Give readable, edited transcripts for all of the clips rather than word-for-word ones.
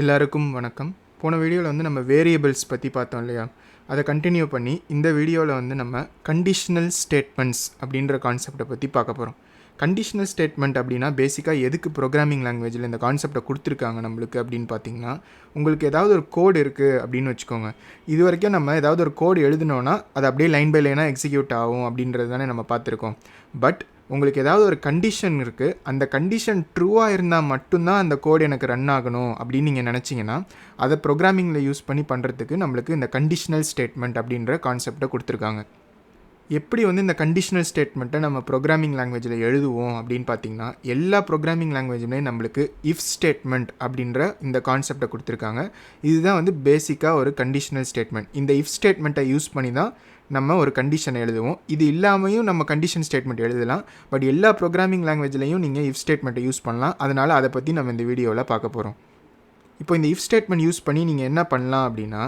எல்லாருக்கும் வணக்கம். போன வீடியோவில் வந்து நம்ம வேரியபிள்ஸ் பற்றி பார்த்தோம் இல்லையா, அதை கண்டினியூ பண்ணி இந்த வீடியோவில் வந்து நம்ம கண்டிஷனல் ஸ்டேட்மெண்ட்ஸ் அப்படின்ற கான்செப்டை பற்றி பார்க்க போகிறோம். கண்டிஷனல் ஸ்டேட்மெண்ட் அப்படின்னா பேசிக்காக எதுக்கு ப்ரோக்ராமிங் லாங்குவேஜில் இந்த கான்செப்டை கொடுத்துருக்காங்க நம்மளுக்கு அப்படின்னு பார்த்தீங்கன்னா, உங்களுக்கு ஏதாவது ஒரு கோடு இருக்குது அப்படின்னு வச்சுக்கோங்க. இது வரைக்கும் நம்ம ஏதாவது ஒரு கோடு எழுதினோன்னா அது அப்படியே லைன் பை லைனாக எக்ஸிக்யூட் ஆகும் அப்படின்றது தானே நம்ம பார்த்துருக்கோம். பட் உங்களுக்கு ஏதாவது ஒரு கண்டிஷன் இருக்குது, அந்த கண்டிஷன் ட்ரூவாக இருந்தால் மட்டும்தான் அந்த கோடு எனக்கு ரன் ஆகணும் அப்படின்னு நீங்கள் நினச்சிங்கன்னா, அதை ப்ரோக்ராமிங்கில் யூஸ் பண்ணி பண்ணுறதுக்கு நம்மளுக்கு இந்த கண்டிஷனல் ஸ்டேட்மெண்ட் அப்படின்ற கான்செப்டை கொடுத்துருக்காங்க. எப்படி வந்து இந்த கண்டிஷனல் ஸ்டேட்மெண்ட்டை நம்ம ப்ரோக்ராமிங் லாங்குவேஜில் எழுதுவோம் அப்படின்னு பார்த்தீங்கன்னா, எல்லா ப்ரோக்ராமிங் லாங்குவேஜுமே நம்மளுக்கு இஃப் ஸ்டேட்மெண்ட் அப்படின்ற இந்த கான்செப்டை கொடுத்துருக்காங்க. இதுதான் வந்து பேசிக்காக ஒரு கண்டிஷனல் ஸ்டேட்மெண்ட். இந்த இஃப் ஸ்டேட்மெண்ட்டை யூஸ் பண்ணி தான் நம்ம ஒரு கண்டிஷனை எழுதுவோம். இது இல்லாமையும் நம்ம கண்டிஷன் ஸ்டேட்மெண்ட் எழுதலாம். பட் எல்லா ப்ரோக்ராமிங் லாங்குவேஜ்லையும் நீங்கள் இஃப் ஸ்டேட்மெண்ட்டை யூஸ் பண்ணலாம். அதனால் அதை பற்றி நம்ம இந்த வீடியோவில் பார்க்க போகிறோம். இப்போ இந்த இஃப் ஸ்டேட்மெண்ட் யூஸ் பண்ணி நீங்கள் என்ன பண்ணலாம் அப்படின்னா,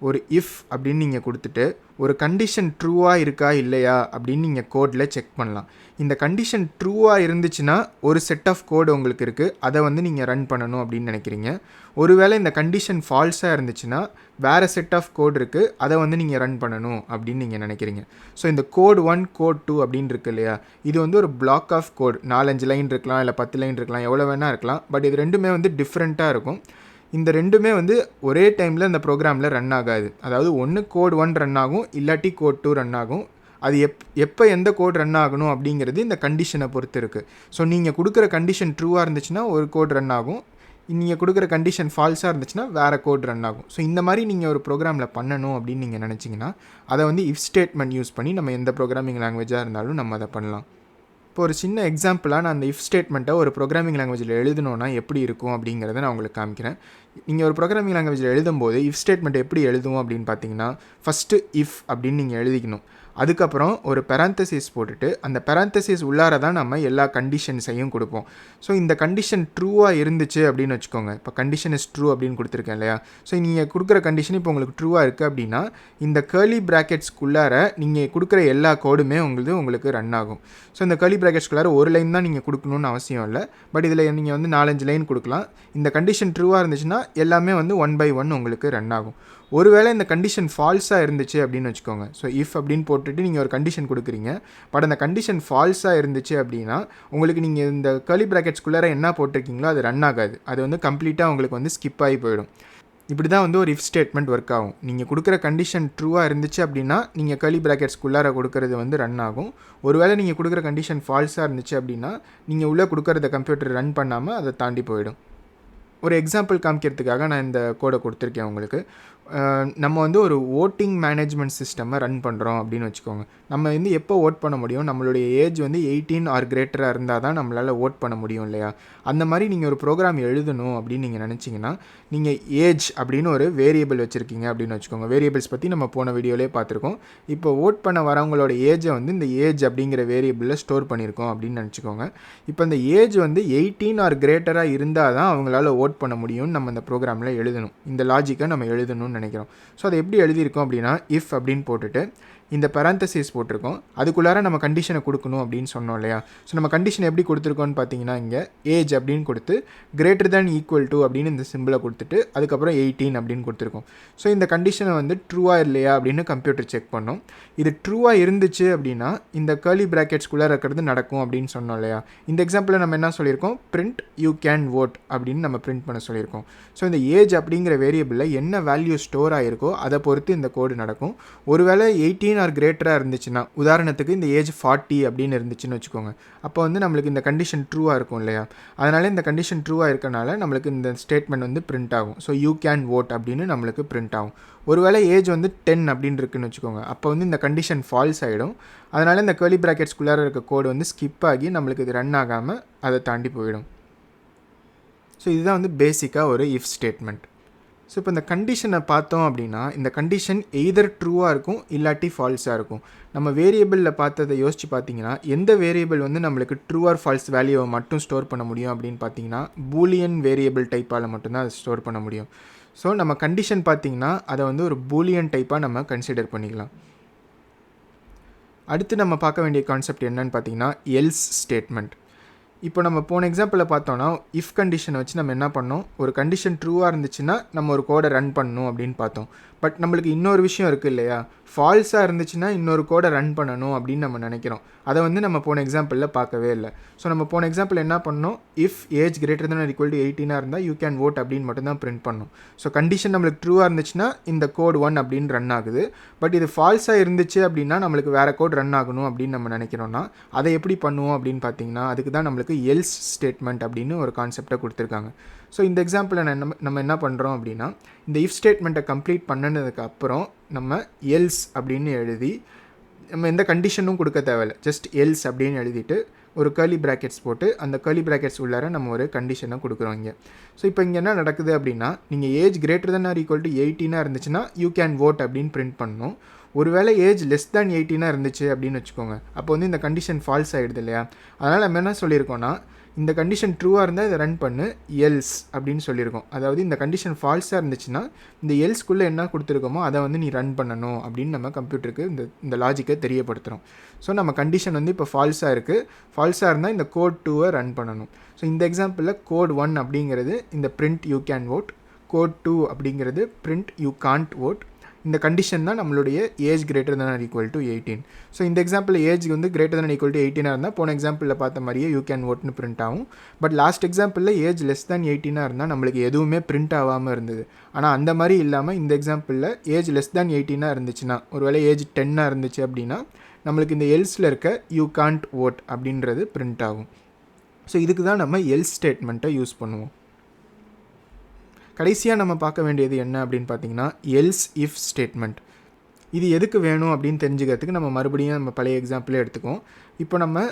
ஒரு இஃப் அப்படின்னு நீங்கள் கொடுத்துட்டு ஒரு கண்டிஷன் ட்ரூவாக இருக்கா இல்லையா அப்படின்னு நீங்கள் கோடில் செக் பண்ணலாம். இந்த கண்டிஷன் ட்ரூவாக இருந்துச்சுன்னா ஒரு செட் ஆஃப் கோடு உங்களுக்கு இருக்குது, அதை வந்து நீங்கள் ரன் பண்ணணும் அப்படின்னு நினைக்கிறீங்க. ஒருவேளை இந்த கண்டிஷன் ஃபால்ஸாக இருந்துச்சுன்னா வேறு செட் ஆஃப் கோட் இருக்குது, அதை வந்து நீங்கள் ரன் பண்ணணும் அப்படின்னு நீங்கள் நினைக்கிறீங்க. ஸோ இந்த கோட் 1 கோட் 2 அப்படின்னு இருக்குது இல்லையா, இது வந்து ஒரு பிளாக் ஆஃப் கோட். 4-5 லைன் இருக்கலாம், இல்லை 10 லைன் இருக்கலாம், எவ்வளோ வேணால் இருக்கலாம். பட் இது ரெண்டுமே வந்து டிஃப்ரெண்ட்டாக இருக்கும். இந்த ரெண்டுமே வந்து ஒரே டைமில் இந்த ப்ரோக்ராமில் ரன் ஆகாது. அதாவது ஒன்று கோட் 1 ரன் ஆகும், இல்லாட்டி கோட் 2 ரன் ஆகும். அது எப்போ எந்த கோட் ரன் ஆகணும் அப்படிங்கிறது இந்த கண்டிஷனை பொறுத்து இருக்குது. ஸோ நீங்கள் கொடுக்குற கண்டிஷன் ட்ரூவாக இருந்துச்சுன்னா ஒரு கோட் ரன் ஆகும், நீங்கள் கொடுக்குற கண்டிஷன் ஃபால்ஸாக இருந்துச்சுன்னா வேறு கோட் ரன் ஆகும். ஸோ இந்த மாதிரி நீங்கள் ஒரு ப்ரோக்ராமில் பண்ணணும் அப்படின்னு நீங்கள் நினச்சிங்கன்னா, அதை வந்து இஃப் ஸ்டேட்மெண்ட் யூஸ் பண்ணி நம்ம எந்த ப்ரோக்ராமிங் லாங்குவேஜாக இருந்தாலும் நம்ம அதை பண்ணலாம். இப்போ ஒரு சின்ன எக்ஸாம்பிளாக நான் அந்த இஃப் ஸ்டேட்மெண்ட்டை ஒரு ப்ரோக்ராமிங் லாங்குவேஜில் எழுதணுன்னா எப்படி இருக்கும் அப்படிங்கிறத நான் உங்களுக்கு காமிக்கிறேன். நீங்கள் ஒரு ப்ரோக்ராமிங் லாங்குவேஜில் எழுதும்போது இஃப் ஸ்டேட்மெண்ட் எப்படி எழுதுவோம் அப்படின்னு பார்த்தீங்கன்னா, ஃபஸ்ட்டு இஃப் அப்படின்னு நீங்கள் எழுதிக்கணும். அதுக்கப்புறம் ஒரு பெராந்தசிஸ் போட்டுட்டு அந்த பெராந்தசிஸ் உள்ளார தான் நம்ம எல்லா கண்டிஷன்ஸையும் கொடுப்போம். ஸோ இந்த கண்டிஷன் ட்ரூவாக இருந்துச்சு அப்படின்னு வச்சுக்கோங்க. இப்போ கண்டிஷன் இஸ் ட்ரூ அப்படின்னு கொடுத்துருக்கேன் இல்லையா. ஸோ நீங்கள் கொடுக்குற கண்டிஷன் இப்போ உங்களுக்கு ட்ரூவாக இருக்குது அப்படின்னா, இந்த கர்லி ப்ராக்கெட்ஸ்க்குள்ளார நீங்கள் கொடுக்குற எல்லா கோடுமே உங்களுக்கு ரன் ஆகும். ஸோ இந்த கர்லி ப்ராக்கெட்ஸ்க்குள்ளார ஒரு லைன் தான் நீங்கள் கொடுக்கணும்னு அவசியம் இல்லை. பட் இதில் நீங்கள் வந்து 4-5 லைன் கொடுக்கலாம். இந்த கண்டிஷன் ட்ரூவாக இருந்துச்சுன்னா எல்லாமே வந்து 1 by 1 உங்களுக்கு ரன் ஆகும். ஒருவேளை இந்த கண்டிஷன் ஃபால்ஸாக இருந்துச்சு அப்படின்னு வச்சுக்கோங்க. ஸோ இஃப் அப்படின்னு போட்டுட்டு நீங்கள் ஒரு கண்டிஷன் கொடுக்குறீங்க, பட் அந்த கண்டிஷன் ஃபால்ஸாக இருந்துச்சு அப்படின்னா உங்களுக்கு நீங்கள் இந்த கர்லி ப்ராக்கெட்ஸ்குள்ளார என்ன போட்டிருக்கீங்களோ அது ரன் ஆகாது. அது வந்து கம்ப்ளீட்டாக உங்களுக்கு வந்து ஸ்கிப் ஆகி போயிடும். இப்படி தான் வந்து ஒரு இஃப் ஸ்டேட்மெண்ட் ஒர்க் ஆகும். நீங்கள் கொடுக்குற கண்டிஷன் ட்ரூவாக இருந்துச்சு அப்படின்னா நீங்கள் கர்லி ப்ராக்கெட்ஸ்குள்ளார கொடுக்குறது வந்து ரன் ஆகும். ஒருவேளை நீங்கள் கொடுக்குற கண்டிஷன் ஃபால்ஸாக இருந்துச்சு அப்படின்னா நீங்கள் உள்ளே கொடுக்குறத கம்ப்யூட்டர் ரன் பண்ணாமல் அதை தாண்டி போயிடும். ஒரு எக்ஸாம்பிள் காமிக்கிறதுக்காக நான் இந்த கோடை கொடுத்துருக்கேன் உங்களுக்கு. நம்ம வந்து ஒரு ஓட்டிங் மேனேஜ்மெண்ட் சிஸ்டமை ரன் பண்ணுறோம் அப்படின்னு வச்சுக்கோங்க. நம்ம வந்து எப்போ ஓட் பண்ண முடியும், நம்மளுடைய ஏஜ் வந்து 18 ஆர் கிரேட்டராக இருந்தால் தான் நம்மளால் ஓட் பண்ண முடியும் இல்லையா. அந்த மாதிரி நீங்கள் ஒரு ப்ரோக்ராம் எழுதணும் அப்படின்னு நீங்கள் நினச்சிங்கன்னா, நீங்கள் ஏஜ் அப்படின்னு ஒரு வேரியபிள் வச்சுருக்கீங்க அப்படின்னு வச்சுக்கோங்க. வேரியபிள்ஸ் பற்றி நம்ம போன வீடியோலேயே பார்த்துருக்கோம். இப்போ ஓட் பண்ண வரவங்களோட ஏஜை வந்து இந்த ஏஜ் அப்படிங்கிற வேரியபிளில் ஸ்டோர் பண்ணியிருக்கோம் அப்படின்னு நினச்சிக்கோங்க. இப்போ இந்த ஏஜ் வந்து 18 ஆர் கிரேட்டராக இருந்தால் தான் அவங்களால ஓட் பண்ண முடியும்னு நம்ம இந்த ப்ரோக்ராமில் எழுதணும். இந்த லாஜிக்கை நம்ம எழுதணும்னு நினைக்கிறோம். ஸோ அதை எப்படி எழுதியிருக்கோம் அப்படின்னா, இஃப் அப்படின்னு போட்டுட்டு இந்த பெராந்தசிஸ் போட்டிருக்கோம். அதுக்குள்ளார நம்ம கண்டிஷனை கொடுக்கணும் அப்படின்னு சொன்னோம் இல்லையா. ஸோ நம்ம கண்டிஷன் எப்படி கொடுத்துருக்கோன்னு பார்த்தீங்கன்னா, இங்கே ஏஜ் அப்படின்னு கொடுத்து கிரேட்டர் தேன் ஈக்குவல் டு அப்படின்னு இந்த சிம்பிளை கொடுத்துட்டு அதுக்கப்புறம் 18 அப்படின்னு கொடுத்துருக்கோம். ஸோ இந்த கண்டிஷனை வந்து ட்ரூவாக இல்லையா அப்படின்னு கம்ப்யூட்டர் செக் பண்ணோம். இது ட்ரூவாக இருந்துச்சு அப்படின்னா இந்த கர்லி ப்ராக்கெட்ஸ்குள்ளே இருக்கிறது நடக்கும் அப்படின்னு சொன்னோம் இல்லையா. இந்த எக்ஸாம்பிளில் நம்ம என்ன சொல்லியிருக்கோம், பிரிண்ட் யூ கேன் வோட் அப்படின்னு நம்ம பிரிண்ட் பண்ண சொல்லியிருக்கோம். ஸோ இந்த ஏஜ் அப்படிங்கிற வேரியபிளில் என்ன வேல்யூ ஸ்டோர் ஆகிருக்கோ அதை பொறுத்து இந்த கோடு நடக்கும். ஒருவேளை 18 ஆர் கிரேட்டராக இருந்துச்சுன்னா, உதாரணத்துக்கு இந்த ஏஜ் 40 அப்படின்னு இருந்துச்சுன்னு வச்சுக்கோங்க, அப்போ வந்து நம்மளுக்கு இந்த கண்டிஷன் ட்ரூவாக இருக்கும் இல்லையா. அதனால் இந்த கண்டிஷன் ட்ரூவாக இருக்கனால நம்மளுக்கு இந்த ஸ்டேட்மெண்ட் வந்து பிரிண்ட் ஆகும். ஸோ யூ கேன் வோட் அப்படின்னு நம்மளுக்கு பிரிண்ட் ஆகும். ஒருவேளை ஏஜ் வந்து 10 அப்படின்னு இருக்குன்னு வச்சுக்கோங்க, அப்போ வந்து இந்த கண்டிஷன் ஃபால்ஸ் ஆகிடும். அதனால் இந்த கர்லி ப்ராக்கெட்ஸ்குள்ளார இருக்க கோடு வந்து ஸ்கிப் ஆகி நம்மளுக்கு இது ரன் ஆகாமல் அதை தாண்டி போயிடும். ஸோ இதுதான் வந்து பேசிக்காக ஒரு இஃப் ஸ்டேட்மெண்ட். ஸோ இப்போ இந்த கண்டிஷனை பார்த்தோம் அப்படின்னா, இந்த கண்டிஷன் எய்தர் ட்ரூவாக இருக்கும் இல்லாட்டி ஃபால்ஸாக இருக்கும். நம்ம வேரியபிளில் பார்த்ததை யோசித்து பார்த்தீங்கன்னா, எந்த வேரியபிள் வந்து நம்மளுக்கு ட்ரூ ஆர் ஃபால்ஸ் வேல்யூவை மட்டும் ஸ்டோர் பண்ண முடியும் அப்படின்னு பார்த்தீங்கன்னா, பூலியன் வேரியபிள் டைப்பால் மட்டும்தான் அதை ஸ்டோர் பண்ண முடியும். ஸோ நம்ம கண்டிஷன் பார்த்திங்கன்னா அதை வந்து ஒரு பூலியன் டைப்பாக நம்ம கன்சிடர் பண்ணிக்கலாம். அடுத்து நம்ம பார்க்க வேண்டிய கான்செப்ட் என்னன்னு பார்த்தீங்கன்னா, எல்ஸ் ஸ்டேட்மெண்ட். இப்போ நம்ம போன எக்ஸாம்பிளில் பார்த்தோன்னா இஃப் கண்டிஷனை வச்சு நம்ம என்ன பண்ணோம், ஒரு கண்டிஷன் ட்ரூவாக இருந்துச்சுன்னா நம்ம ஒரு கோடை ரன் பண்ணணும் அப்படின்னு பார்த்தோம். பட் நம்மளுக்கு இன்னொரு விஷயம் இருக்குது இல்லையா, ஃபால்ஸாக இருந்துச்சுன்னா இன்னொரு கோடை ரன் பண்ணணும் அப்படின்னு நம்ம நினைக்கிறோம். அதை வந்து நம்ம போன எக்ஸாம்பிளில் பார்க்கவே இல்லை. ஸோ நம்ம போன எக்ஸாம்பிள் என்ன பண்ணோம், if age greater than or equal to 18 இருந்தால் யூ கேன் vote அப்படின்னு மட்டும் தான் பிரிண்ட் பண்ணோம். ஸோ கண்டிஷன் நம்மளுக்கு ட்ரூவாக இருந்துச்சுன்னா இந்த கோட் 1 அப்படின்னு ரன் ஆகுது. பட் இது ஃபால்ஸாக இருந்துச்சு அப்படின்னா நம்மளுக்கு வேறு கோட் ரன் ஆகணும் அப்படின்னு நம்ம நினைக்கிறோன்னா அதை எப்படி பண்ணுவோம் அப்படின்னு பார்த்தீங்கன்னா, அதுக்கு தான் நம்மளுக்கு எல்ஸ் ஸ்டேட்மெண்ட் அப்படின்னு ஒரு கான்செப்டை கொடுத்துருக்காங்க. ஸோ இந்த எக்ஸாம்பிளில் நம்ம என்ன பண்ணுறோம் அப்படின்னா, இந்த இஃப் ஸ்டேட்மெண்ட்டை கம்ப்ளீட் பண்ணினதுக்கு அப்புறம் நம்ம எல்ஸ் அப்படின்னு எழுதி, நம்ம எந்த கண்டிஷனும் கொடுக்க தேவையில்லை, ஜஸ்ட் எல்ஸ் அப்படின்னு எழுதிட்டு ஒரு கர்லி ப்ராக்கெட்ஸ் போட்டு அந்த கர்லி ப்ராக்கெட்ஸ் உள்ளார நம்ம ஒரு கண்டிஷனை கொடுக்குறோம் இங்கே. ஸோ இப்போ இங்கே என்ன நடக்குது அப்படின்னா, நீங்கள் age greater than or equal to 18 இருந்துச்சுன்னா யூ கேன் vote அப்படின்னு பிரிண்ட் பண்ணணும். ஒருவேளை ஏஜ் லெஸ் தேன் 18 இருந்துச்சு அப்படின்னு வச்சுக்கோங்க, அப்போ வந்து இந்த கண்டிஷன் ஃபால்ஸ் ஆகிடுது இல்லையா. அதனால் நம்ம என்ன சொல்லியிருக்கோன்னா, இந்த கண்டிஷன் ட்ரூவாக இருந்தால் இதை ரன் பண்ணு எல்ஸ் அப்படின்னு சொல்லியிருக்கோம். அதாவது இந்த கண்டிஷன் ஃபால்ஸாக இருந்துச்சுன்னா இந்த எல்ஸ்குள்ளே என்ன கொடுத்துருக்கோமோ அதை வந்து நீ ரன் பண்ணணும் அப்படின்னு நம்ம கம்ப்யூட்டருக்கு இந்த லாஜிக்கை தெரியப்படுத்துகிறோம். ஸோ நம்ம கண்டிஷன் வந்து இப்போ ஃபால்ஸாக இருக்குது, ஃபால்ஸாக இருந்தால் இந்த கோட் 2 ரன் பண்ணணும். ஸோ இந்த எக்ஸாம்பிளில் கோட் 1 அப்படிங்கிறது இந்த print you can vote, code 2 அப்படிங்கிறது பிரிண்ட் யூ கான்ட் vote. இந்த கண்டிஷன் தான் நம்மளுடைய age greater than or equal to 18. So இந்த எக்ஸாம்பிள் ஏஜ் வந்து கிரேட்டர் தென் ஈக்குவல் டு 18 இருந்தால் போன எக்ஸாம்பிளில் பார்த்த மாதிரியே யூ கேன் voteன்னு பிரிண்ட் ஆகும். பட் லாஸ்ட் எக்ஸாம்பிளில் ஏஜ் லெஸ் தேன் 18 இருந்தால் நம்மளுக்கு எதுவுமே பிரிண்ட் ஆகாமல் இருந்தது. ஆனால் அந்த மாதிரி இல்லாமல் இந்த எக்ஸாம்பிளில் ஏஜ் லெஸ் தேன் 18 இருந்துச்சுன்னா, ஒருவேளை ஏஜ் 10 இருந்துச்சு அப்படின்னா நம்மளுக்கு இந்த எல்ஸில் இருக்க யூ கான்ட் vote அப்படின்றது பிரிண்ட் ஆகும். ஸோ இதுக்கு தான் நம்ம எல்ஸ் ஸ்டேட்மெண்ட்டை யூஸ் பண்ணுவோம். கடைசியாக நம்ம பார்க்க வேண்டியது என்ன அப்படின்னு பார்த்தீங்கன்னா, எல்ஸ் இஃப் ஸ்டேட்மெண்ட். இது எதுக்கு வேணும் அப்படின்னு தெரிஞ்சுக்கிறதுக்கு நம்ம மறுபடியும் நம்ம பழைய எக்ஸாம்பிளே எடுத்துக்குவோம். இப்போ நம்ம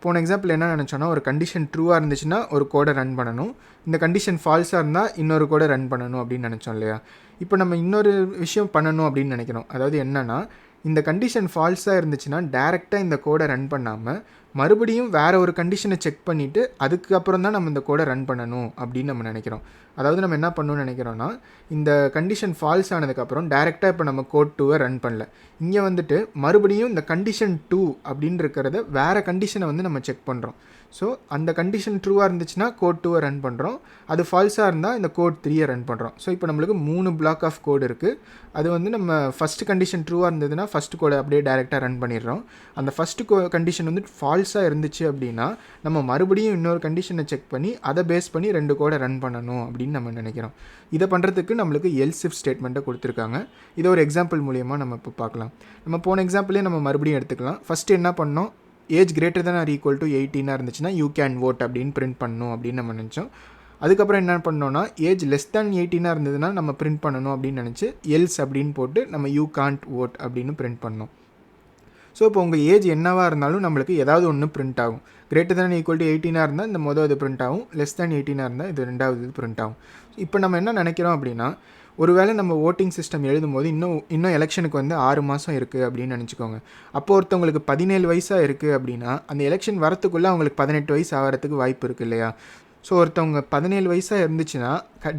போன எக்ஸாம்பிள் என்ன நினச்சோன்னா, ஒரு கண்டிஷன் ட்ரூவாக இருந்துச்சுன்னா ஒரு கோடை ரன் பண்ணணும், இந்த கண்டிஷன் ஃபால்ஸாக இருந்தால் இன்னொரு கோடை ரன் பண்ணணும் அப்படின்னு நினச்சோம் இல்லையா. இப்போ நம்ம இன்னொரு விஷயம் பண்ணணும் அப்படின்னு நினைக்கிறோம். அதாவது என்னென்னா, இந்த கண்டிஷன் ஃபால்ஸாக இருந்துச்சுன்னா டேரெக்டாக இந்த கோடை ரன் பண்ணாமல் மறுபடியும் வேறு ஒரு கண்டிஷனை செக் பண்ணிவிட்டு அதுக்கப்புறம் தான் நம்ம இந்த கோடை ரன் பண்ணணும் அப்படின்னு நம்ம நினைக்கிறோம். அதாவது நம்ம என்ன பண்ணணும்னு நினைக்கிறோன்னா, இந்த கண்டிஷன் ஃபால்ஸ் ஆனதுக்கப்புறம் டேரெக்டாக இப்போ நம்ம கோட் 2 ரன் பண்ணல, இங்கே வந்துட்டு மறுபடியும் இந்த கண்டிஷன் 2 அப்படின்னு இருக்கிறத வேறு கண்டிஷனை வந்து நம்ம செக் பண்ணுறோம். ஸோ அந்த கண்டிஷன் ட்ரூவாக இருந்துச்சுன்னா கோட் 2 ரன் பண்ணுறோம், அது ஃபால்ஸாக இருந்தால் இந்த கோட் 3 ரன் பண்ணுறோம். ஸோ இப்போ நம்மளுக்கு 3 பிளாக் ஆஃப் கோடு இருக்குது. அது வந்து நம்ம ஃபஸ்ட்டு கண்டிஷன் ட்ரூவாக இருந்ததுன்னா ஃபஸ்ட்டு கோடை அப்படியே டேரெக்டாக ரன் பண்ணிடுறோம். அந்த ஃபஸ்ட்டு கண்டிஷன் வந்து ஃபால்ஸாக இருந்துச்சு அப்படின்னா நம்ம மறுபடியும் இன்னொரு கண்டிஷனை செக் பண்ணி அதை பேஸ் பண்ணி 2 கோடை ரன் பண்ணணும் அப்படின்னு நம்ம நினைக்கிறோம். இதை பண்ணுறதுக்கு நம்மளுக்கு எல்ஸ் இஃப் ஸ்டேட்மெண்ட்டை கொடுத்துருக்காங்க. இதை ஒரு எக்ஸாம்பிள் மூலியமாக நம்ம இப்போ பார்க்கலாம். நம்ம போன எக்ஸாம்பிளே நம்ம மறுபடியும் எடுத்துக்கலாம். ஃபஸ்ட்டு என்ன பண்ணோம், age greater than or equal to 18 இருந்துச்சுன்னா யூ கேன் vote அப்படின்னு பிரிண்ட் பண்ணணும் அப்படின்னு நம்ம நினச்சோம். அதுக்கப்புறம் என்ன பண்ணோன்னா, ஏஜ் லெஸ் தேன் 18 இருந்ததுன்னா நம்ம பிரிண்ட் பண்ணணும் அப்படின்னு நினச்சி எல்ஸ் அப்படின்னு போட்டு நம்ம யூ கான்ட் vote அப்படின்னு பிரிண்ட் பண்ணோம். ஸோ இப்போ உங்கள் ஏஜ் என்னவாக இருந்தாலும் நம்மளுக்கு ஏதாவது ஒன்று பிரிண்ட் ஆகும். கிரேட்டர் தேன் ஈக்குவல் டு 18 இருந்தால் இந்த மொதல் இது பிரிண்ட் ஆகும், லெஸ் தேன் 18 இருந்தால் இது ரெண்டாவது இது பிரிண்ட் ஆகும். இப்போ நம்ம என்ன நினைக்கிறோம் அப்படின்னா, ஒருவேளை நம்ம ஓட்டிங் சிஸ்டம் எழுதும்போது இன்னும் எலெக்ஷனுக்கு வந்து 6 மாதம் இருக்குது அப்படின்னு நினச்சிக்கோங்க. அப்போ ஒருத்தவங்களுக்கு 17 வயசாக இருக்குது அப்படின்னா அந்த எலெக்ஷன் வரத்துக்குள்ளே அவங்களுக்கு 18 வயசு ஆகிறதுக்கு வாய்ப்பு இருக்குது இல்லையா. ஸோ ஒருத்தவங்க 17 வயசாக இருந்துச்சுன்னா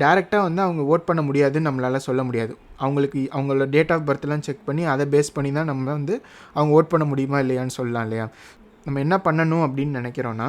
டேரெக்டாக வந்து அவங்க ஓட் பண்ண முடியாதுன்னு நம்மளால் சொல்ல முடியாது. அவங்களோட டேட் ஆஃப் பர்த்லாம் செக் பண்ணி அதை பேஸ் பண்ணி தான் நம்ம வந்து அவங்க ஓட் பண்ண முடியுமா இல்லையான்னு சொல்லலாம் இல்லையா. நம்ம என்ன பண்ணணும் அப்படின்னு நினைக்கிறோன்னா,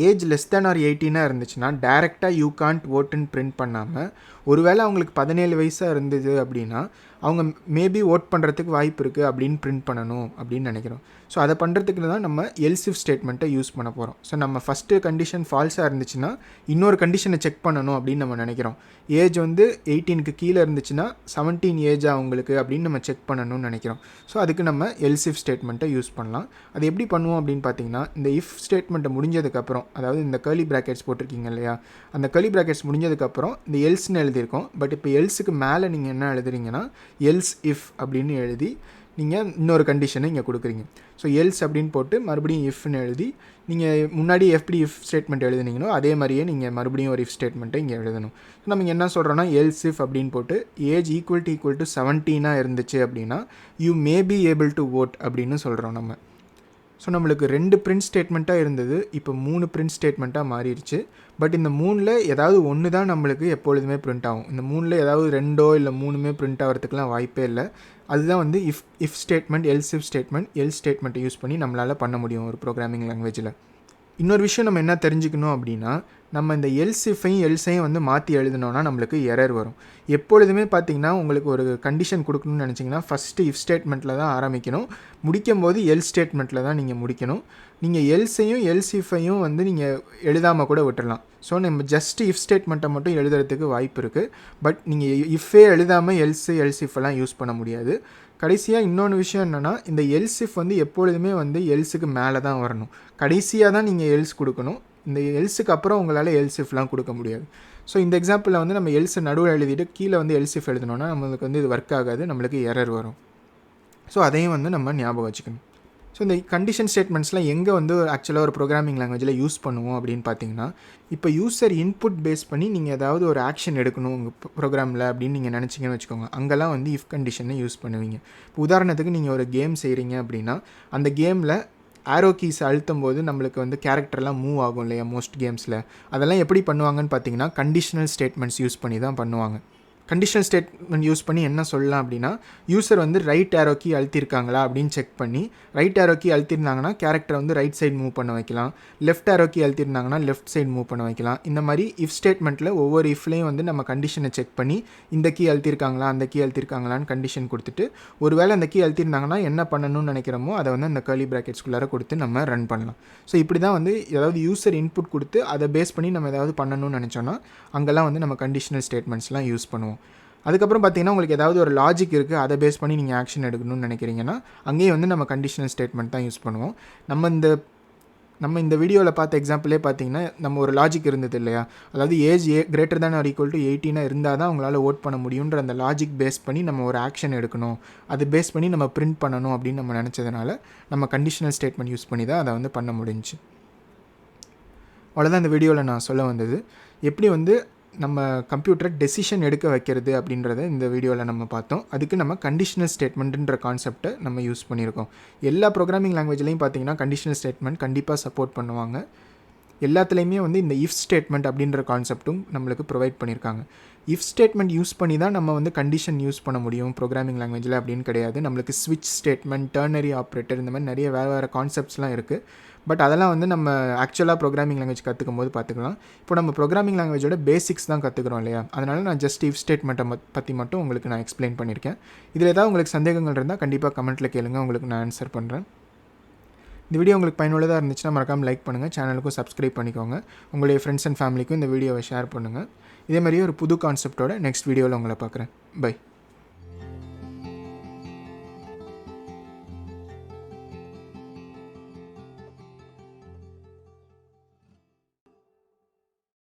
ஏஜ் லெஸ் தேன் ஆர் 18 இருந்துச்சுன்னா டேரெக்டாக யூ கான்ட் voteன்னு பிரிண்ட் பண்ணாமல், ஒருவேளை அவங்களுக்கு 17 வயசாக இருந்தது அப்படின்னா அவங்க மேபி ஓட் பண்ணுறதுக்கு வாய்ப்பு இருக்குது அப்படின்னு பிரிண்ட் பண்ணணும் அப்படின்னு நினைக்கிறோம். ஸோ அதை பண்ணுறதுக்கு தான் நம்ம எல்ஸ் இஃப் ஸ்டேட்மெண்ட்டை யூஸ் பண்ண போகிறோம். ஸோ நம்ம ஃபஸ்ட்டு கண்டிஷன் ஃபால்ஸாக இருந்துச்சுன்னா இன்னொரு கண்டிஷனை செக் பண்ணணும் அப்படின்னு நம்ம நினைக்கிறோம். ஏஜ் வந்து 18க்கு கீழே இருந்துச்சுன்னா 17 ஏஜ் அவங்களுக்கு அப்படின்னு நம்ம செக் பண்ணணும்னு நினைக்கிறோம். ஸோ அதுக்கு நம்ம எல்ஸ் இஃப் ஸ்டேட்மெண்ட்டை யூஸ் பண்ணலாம். அது எப்படி பண்ணுவோம் அப்படின்னு பார்த்தீங்கன்னா, இந்த இஃப் ஸ்டேட்மெண்ட்டை முடிஞ்சதுக்கப்புறம், அதாவது இந்த கர்லி ப்ராக்கெட்ஸ் போட்டிருக்கீங்க இல்லையா, அந்த கர்லி ப்ராக்கெட்ஸ் முடிஞ்சதுக்கப்புறம் இந்த எல்ஸ்ன்னு எழுதியிருக்கோம். பட் இப்போ எல்ஸுக்கு மேலே நீங்கள் என்ன எழுதுறீங்கன்னா எல்ஸ் இஃப் அப்படின்னு எழுதி நீங்கள் இன்னொரு கண்டிஷனை இங்கே கொடுக்குறீங்க. ஸோ எல்ஸ் அப்படின்னு போட்டு மறுபடியும் இஃப்னு எழுதி நீங்கள் முன்னாடி எப்படி இஃப் ஸ்டேட்மெண்ட் எழுதுனீங்களோ அதே மாதிரியே நீங்கள் மறுபடியும் ஒரு இஃப் ஸ்டேட்மெண்ட்டை இங்கே எழுதணும். ஸோ நம்ம என்ன சொல்கிறோன்னா, எல்ஸ் இஃப் அப்படின்னு போட்டு ஏஜ் ஈக்குவல் டு 17 இருந்துச்சு அப்படின்னா you may be able to vote அப்படின்னு சொல்கிறோம் நம்ம. ஸோ நம்மளுக்கு 2 பிரிண்ட் ஸ்டேட்மெண்ட்டாக இருந்தது, இப்போ 3 பிரிண்ட் ஸ்டேட்மெண்ட்டாக மாறிடுச்சு. பட் இந்த 3ல் ஏதாவது ஒன்று தான் நம்மளுக்கு எப்பொழுதுமே பிரிண்ட் ஆகும். இந்த 3ல் ஏதாவது 2 இல்லை 3மே பிரிண்ட் ஆகிறதுக்குலாம் வாய்ப்பே இல்லை. அதுதான் வந்து if statement, else if statement, else ஸ்டேட்மெண்ட்டை யூஸ் பண்ணி நம்மளால் பண்ண முடியும் ஒரு ப்ரோக்ராமிங் லாங்குவேஜில். இன்னொரு விஷயம் நம்ம என்ன தெரிஞ்சுக்கணும் அப்படின்னா, நம்ம இந்த எல்சிஃபையும் எல்ஸையும் வந்து மாற்றி எழுதினோன்னா நம்மளுக்கு எரர் வரும். எப்பொழுதுமே பார்த்தீங்கன்னா, உங்களுக்கு ஒரு கண்டிஷன் கொடுக்கணும்னு நினச்சிங்கன்னா, ஃபஸ்ட்டு இஃப் ஸ்டேட்மெண்ட்டில் தான் ஆரம்பிக்கணும். முடிக்கும்போது எல் ஸ்டேட்மெண்ட்டில் தான் நீங்கள் முடிக்கணும். நீங்கள் எல்ஸையும் எல்சிஃபையும் வந்து நீங்கள் எழுதாமல் கூட விட்டுடலாம். ஸோ நம்ம ஜஸ்ட்டு இஃப் ஸ்டேட்மெண்ட்டை மட்டும் எழுதுறதுக்கு வாய்ப்பு இருக்குது. பட் நீங்கள் இஃபே எழுதாமல் எல்சிஃபெல்லாம் யூஸ் பண்ண முடியாது. கடைசியாக இன்னொன்று விஷயம் என்னென்னா, இந்த எல்சிஃப் வந்து எப்பொழுதுமே வந்து எல்ஸுக்கு மேலே தான் வரணும். கடைசியாக தான் நீங்கள் எல்ஸ் கொடுக்கணும். இந்த எல்ஸுக்கு அப்புறம் உங்களால் எல்சிஃப்லாம் கொடுக்க முடியாது. ஸோ இந்த எக்ஸாம்பிளில் வந்து நம்ம எல்ஸை நடுவில் எழுதிட்டு கீழே வந்து எல்சிஃப் எழுதினோன்னா நம்மளுக்கு வந்து இது ஒர்க் ஆகாது, நம்மளுக்கு எரர் வரும். ஸோ அதையும் வந்து நம்ம ஞாபகம் வச்சுக்கணும். ஸோ இந்த கண்டிஷன் ஸ்டேட்மெண்ட்ஸ்லாம் எங்கே வந்து ஆக்சுவலாக ஒரு ப்ரோக்ராமிங் லாங்குவேஜில் யூஸ் பண்ணுவோம் அப்படின்னு பார்த்தீங்கன்னா, இப்போ யூசர் இன்புட் பேஸ் பண்ணி நீங்கள் ஏதாவது ஒரு ஆக்ஷன் எடுக்கணும் உங்கள் ப்ரோக்ராமில் அப்படின்னு நீங்கள் நினச்சிங்கன்னு வச்சுக்கோங்க. அங்கெல்லாம் வந்து இஃப் கண்டிஷனை யூஸ் பண்ணுவீங்க. இப்போ உதாரணத்துக்கு நீங்கள் ஒரு கேம் செய்கிறீங்க அப்படின்னா, அந்த கேமில் ஆரோ கீஸ் அழுத்தும் போது நம்மளுக்கு வந்து கேரக்டர்லாம் மூவ் ஆகும் இல்லையா மோஸ்ட் கேம்ஸில். அதெல்லாம் எப்படி பண்ணுவாங்கன்னு பார்த்தீங்கன்னா, கண்டிஷனல் ஸ்டேட்மெண்ட்ஸ் யூஸ் பண்ணி தான் பண்ணுவாங்க. கண்டிஷனல் ஸ்டேட்மெண்ட் யூஸ் பண்ணி என்ன சொல்லலாம் அப்படின்னா, யூசர் வந்து ரைட் ஆரோ கீ அழுத்திருக்காங்களா அப்படின்னு செக் பண்ணி, ரைட் ஆரோ கீ அழுத்திருந்தாங்கன்னா கேரக்டரை வந்து ரைட் சைடு மூவ் பண்ண வைக்கலாம். லெஃப்ட் ஆரோ கீ அழுத்திருந்தாங்கன்னா லெஃப்ட் சைடு மூவ் பண்ண வைக்கலாம். இந்த மாதிரி இஃப் ஸ்டேட்மெண்ட்டில் ஒவ்வொரு இஃப்லேயும் வந்து நம்ம கண்டிஷனை செக் பண்ணி, இந்த கீ அழுத்திருக்காங்களா அந்த கீ அழுத்திருக்காங்களான்னு கண்டிஷன் கொடுத்துட்டு, ஒருவேளை அந்த கீ அழுத்திருந்தாங்கன்னா என்ன பண்ணணும்னு நினைக்கிறோமோ அதை வந்து அந்த கர்லி ப்ராக்கெட்ஸ்குள்ளார கொடுத்து நம்ம ரன் பண்ணலாம். ஸோ இப்படி தான் வந்து ஏதாவது யூசர் இன்புட் கொடுத்து அதை பேஸ் பண்ணி நம்ம ஏதாவது பண்ணணும்னு நினச்சோன்னா அங்கெல்லாம் வந்து நம்ம கண்டிஷனல் ஸ்டேட்மெண்ட்ஸ்லாம் யூஸ் பண்ணுவோம். அதுக்கப்புறம் பார்த்தீங்கன்னா, உங்களுக்கு ஏதாவது ஒரு லாஜிக் இருக்குது, அதை பேஸ் பண்ணி நீங்கள் ஆக்ஷன் எடுக்கணும்னு நினைக்கிறீங்கன்னா அங்கேயும் வந்து நம்ம கண்டிஷனல் ஸ்டேட்மெண்ட் தான் யூஸ் பண்ணுவோம். நம்ம இந்த வீடியோவில் பார்த்த எக்ஸாம்பிளே பார்த்தீங்கன்னா, நம்ம ஒரு லாஜிக் இருந்தது இல்லையா, அதாவது age greater than or equal to 18 இருந்தால் தான் உங்களால் ஓட் பண்ண முடியுன்ற அந்த லாஜிக் பேஸ் பண்ணி நம்ம ஒரு ஆக்ஷன் எடுக்கணும், அது பேஸ் பண்ணி நம்ம பிரிண்ட் பண்ணணும் அப்படின்னு நம்ம நினச்சதுனால நம்ம கண்டிஷனல் ஸ்டேட்மெண்ட் யூஸ் பண்ணி தான் அதை வந்து பண்ண முடிஞ்சுச்சு. அவ்வளோதான் இந்த வீடியோவில் நான் சொல்ல வந்தது. எப்படி வந்து நம்ம கம்ப்யூட்டரை டெசிஷன் எடுக்க வைக்கிறது அப்படின்றத இந்த வீடியோவில் நம்ம பார்த்தோம். அதுக்கு நம்ம கண்டிஷனல் ஸ்டேட்மெண்ட்டுன்ற கான்செப்டை நம்ம யூஸ் பண்ணியிருக்கோம். எல்லா ப்ரோக்ராமிங் லாங்குவேஜ்லையும் பார்த்தீங்கன்னா கண்டிஷனல் ஸ்டேட்மெண்ட் கண்டிப்பாக சப்போர்ட் பண்ணுவாங்க. எல்லாத்துலேயுமே வந்து இந்த இஃப் ஸ்டேட்மெண்ட் அப்படின்ற கான்செப்ட்டும் நம்மளுக்கு ப்ரொவைட் பண்ணியிருக்காங்க. இஃப் ஸ்டேட்மெண்ட் யூஸ் பண்ணி தான் நம்ம வந்து கண்டிஷன் யூஸ் பண்ண முடியும் ப்ரோக்ராமிங் லாங்குவேஜில் அப்படின்னு கிடையாது. நம்மளுக்கு ஸ்விட்ச் ஸ்டேட்மெண்ட், டர்னரி ஆப்ரேட்டர், இந்த மாதிரி நிறைய வேறு கான்செப்ட்ஸ்லாம் இருக்குது. பட் அதெல்லாம் வந்து நம்ம ஆக்சுவலாக ப்ரோக்ராமிங் லாங்குவேஜ் கற்றுக்கும் போது பார்த்துக்கலாம். இப்போ நம்ம ப்ரோக்ராமிங் லாங்குவேஜோட பேசிக்ஸ் தான் கற்றுக்குறோம் இல்லையா, அதனால் நான் ஜஸ்ட் இஃப் ஸ்டேட்மெண்ட்டை பற்றி மட்டும் உங்களுக்கு நான் எக்ஸ்பிளைன் பண்ணியிருக்கேன். இதில் ஏதாவது உங்களுக்கு சந்தேகங்கள் இருந்தால் கண்டிப்பாக கமெண்ட்டில் கேளுங்க, உங்களுக்கு நான் ஆன்சர் பண்ணுறேன். இந்த வீடியோ உங்களுக்கு பயனுள்ளதாக இருந்துச்சுன்னா மறக்காமல் லைக் பண்ணுங்கள், சேனலுக்கும் சப்ஸ்கிரைப் பண்ணிக்கோங்க, உங்களுடைய ஃப்ரெண்ட்ஸ் அண்ட் ஃபேமிலிக்கும் இந்த வீடியோவை ஷேர் பண்ணுங்கள். இதே மாதிரியே ஒரு புது கான்செப்டோட நெக்ஸ்ட் வீடியோவில் உங்களை பார்க்குறேன். பை.